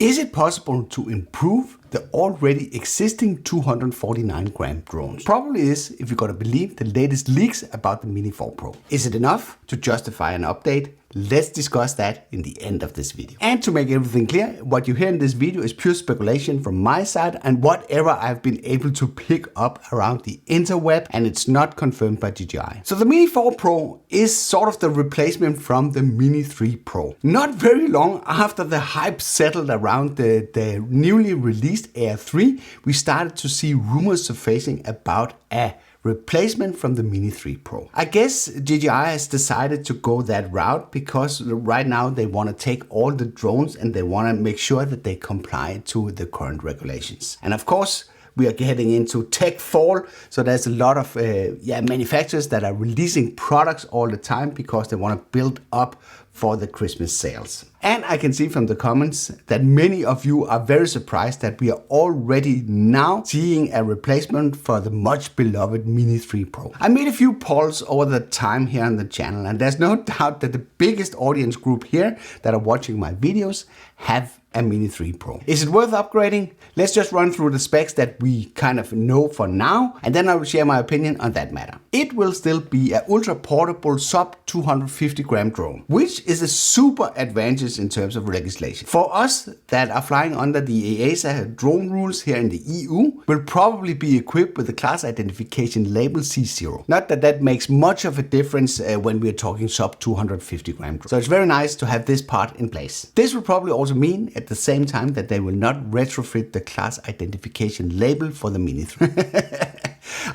Is it possible to improve the already existing 249 gram drones? Probably is, if you're gonna believe the latest leaks about the Mini 4 Pro. Is it enough to justify an update? Let's discuss that in the end of this video. And to make everything clear, what you hear in this video is pure speculation from my side and whatever I've been able to pick up around the interweb, and it's not confirmed by DJI. So the Mini 4 Pro is sort of the replacement from the Mini 3 Pro. Not very long after the hype settled around the newly released Air 3, we started to see rumors surfacing about a replacement from the Mini 3 Pro. I guess DJI has decided to go that route because right now they want to take all the drones and they want to make sure that they comply to the current regulations. And of course, we are getting into tech fall, so there's a lot of manufacturers that are releasing products all the time because they want to build up for the Christmas sales. And I can see from the comments that many of you are very surprised that we are already now seeing a replacement for the much beloved Mini 3 Pro. I made a few polls over the time here on the channel, and there's no doubt that the biggest audience group here that are watching my videos have a Mini 3 Pro. Is it worth upgrading? Let's just run through the specs that we kind of know for now, and then I will share my opinion on that matter. It will still be an ultra portable sub 250 gram drone, which is a super advantage in terms of legislation. For us that are flying under the EASA drone rules here in the EU, will probably be equipped with the class identification label C0. Not that that makes much of a difference when we're talking sub 250 gram drone. So it's very nice to have this part in place. This will probably also mean at the same time that they will not retrofit the class identification label for the Mini 3.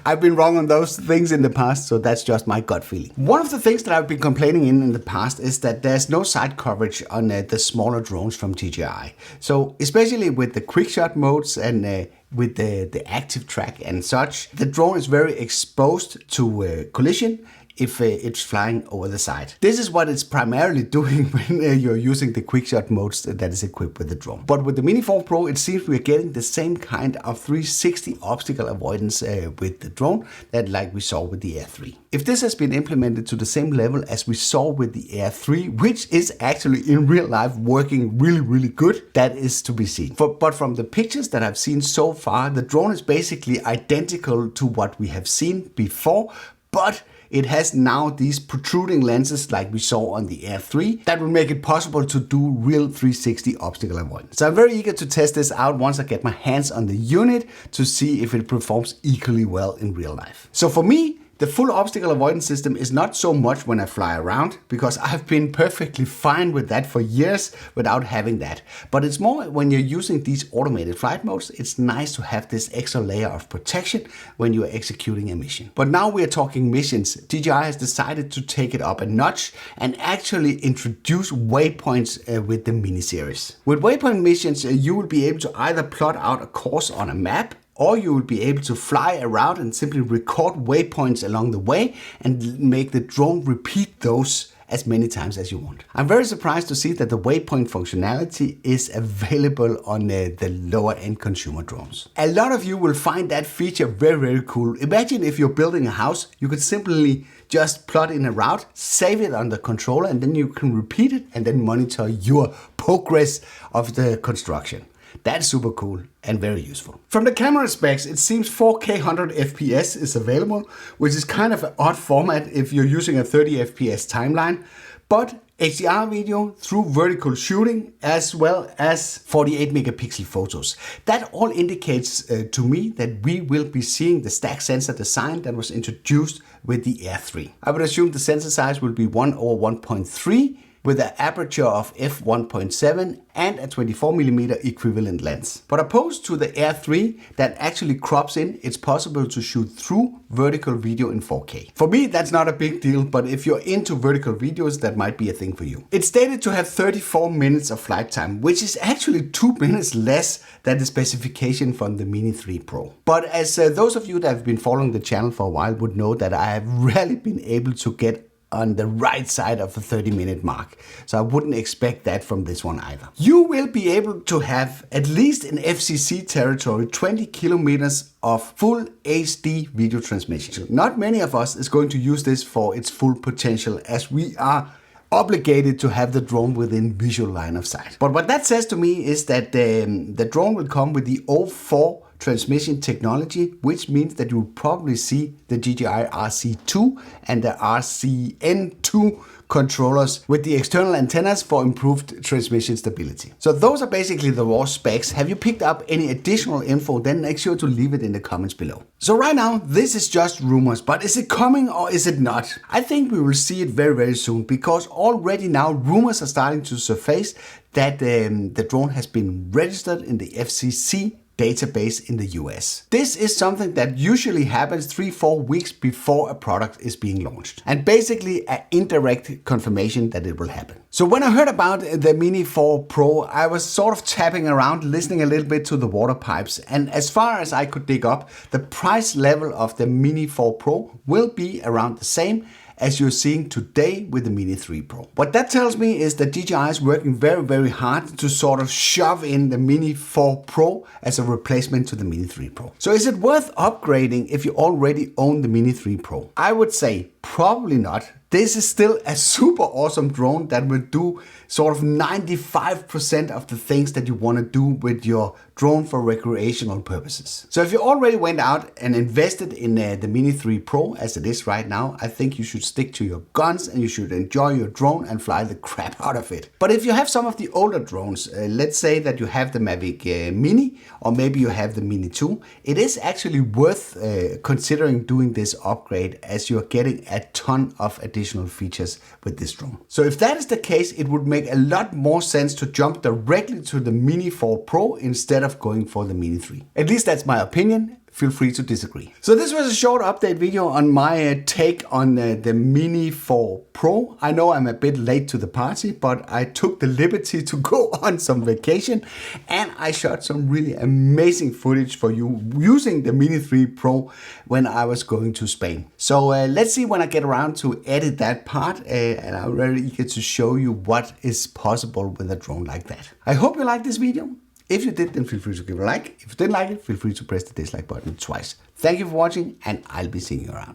I've been wrong on those things in the past, so that's just my gut feeling. One of the things that I've been complaining in the past is that there's no side coverage on the smaller drones from DJI. So especially with the quick shot modes and with the active track and such, the drone is very exposed to collision if it's flying over the side. This is what it's primarily doing when you're using the quick shot modes that is equipped with the drone. But with the Mini 4 Pro, it seems we're getting the same kind of 360 obstacle avoidance with the drone that like we saw with the Air 3. If this has been implemented to the same level as we saw with the Air 3, which is actually in real life working really good, that is to be seen. But from the pictures that I've seen so far, the drone is basically identical to what we have seen before, but it has now these protruding lenses like we saw on the Air 3 that will make it possible to do real 360 obstacle avoidance. So I'm very eager to test this out once I get my hands on the unit to see if it performs equally well in real life. So for me, the full obstacle avoidance system is not so much when I fly around, because I've been perfectly fine with that for years without having that. But it's more when you're using these automated flight modes, it's nice to have this extra layer of protection when you're executing a mission. But now we're talking missions. DJI has decided to take it up a notch and actually introduce waypoints with the Mini series. With waypoint missions, you will be able to either plot out a course on a map, or you will be able to fly around and simply record waypoints along the way and make the drone repeat those as many times as you want. I'm very surprised to see that the waypoint functionality is available on the lower end consumer drones. A lot of you will find that feature very cool. Imagine if you're building a house, you could simply just plot in a route, save it on the controller, and then you can repeat it and then monitor your progress of the construction. That's super cool and very useful. From the camera specs, it seems 4K 100 FPS is available, which is kind of an odd format if you're using a 30 FPS timeline, but HDR video through vertical shooting as well as 48 megapixel photos. That all indicates to me that we will be seeing the stack sensor design that was introduced with the Air 3. I would assume the sensor size will be 1/1.3 with an aperture of f1.7 and a 24mm equivalent lens. But opposed to the Air 3 that actually crops in, it's possible to shoot through vertical video in 4K. For me, that's not a big deal, but if you're into vertical videos, that might be a thing for you. It's stated to have 34 minutes of flight time, which is actually 2 minutes less than the specification from the Mini 3 Pro. But as those of you that have been following the channel for a while would know that I have rarely been able to get on the right side of the 30-minute mark. So I wouldn't expect that from this one either. You will be able to have, at least in FCC territory, 20 kilometers of full HD video transmission. Not many of us is going to use this for its full potential, as we are obligated to have the drone within visual line of sight. But what that says to me is that the drone will come with the O4 transmission technology, which means that you'll probably see the DJI RC2 and the RCN2 controllers with the external antennas for improved transmission stability. So those are basically the raw specs. Have you picked up any additional info? Then make sure to leave it in the comments below. So right now, this is just rumors, but is it coming or is it not? I think we will see it very, very soon, because already now rumors are starting to surface that the drone has been registered in the FCC database in the US. This is something that usually happens 3-4 weeks before a product is being launched, and basically an indirect confirmation that it will happen. So when I heard about the Mini 4 Pro, I was sort of tapping around, listening a little bit to the water pipes, and as far as I could dig up, the price level of the Mini 4 Pro will be around the same as you're seeing today with the Mini 3 Pro. What that tells me is that DJI is working very, very hard to sort of shove in the Mini 4 Pro as a replacement to the Mini 3 Pro. So is it worth upgrading if you already own the Mini 3 Pro? I would say probably not. This is still a super awesome drone that will do sort of 95% of the things that you want to do with your drone for recreational purposes. So if you already went out and invested in the Mini 3 Pro as it is right now, I think you should stick to your guns and you should enjoy your drone and fly the crap out of it. But if you have some of the older drones, let's say that you have the Mavic Mini, or maybe you have the Mini 2, it is actually worth considering doing this upgrade, as you're getting a ton of additional features with this drone. So if that is the case, it would make a lot more sense to jump directly to the Mini 4 Pro instead of going for the Mini 3. At least that's my opinion. Feel free to disagree. So this was a short update video on my take on the Mini 4 Pro. I know I'm a bit late to the party, but I took the liberty to go on some vacation and I shot some really amazing footage for you using the Mini 3 Pro when I was going to Spain. So let's see when I get around to edit that part, and I'm very eager to show you what is possible with a drone like that. I hope you liked this video. If you did, then feel free to give it a like. If you didn't like it, feel free to press the dislike button twice. Thank you for watching, and I'll be seeing you around.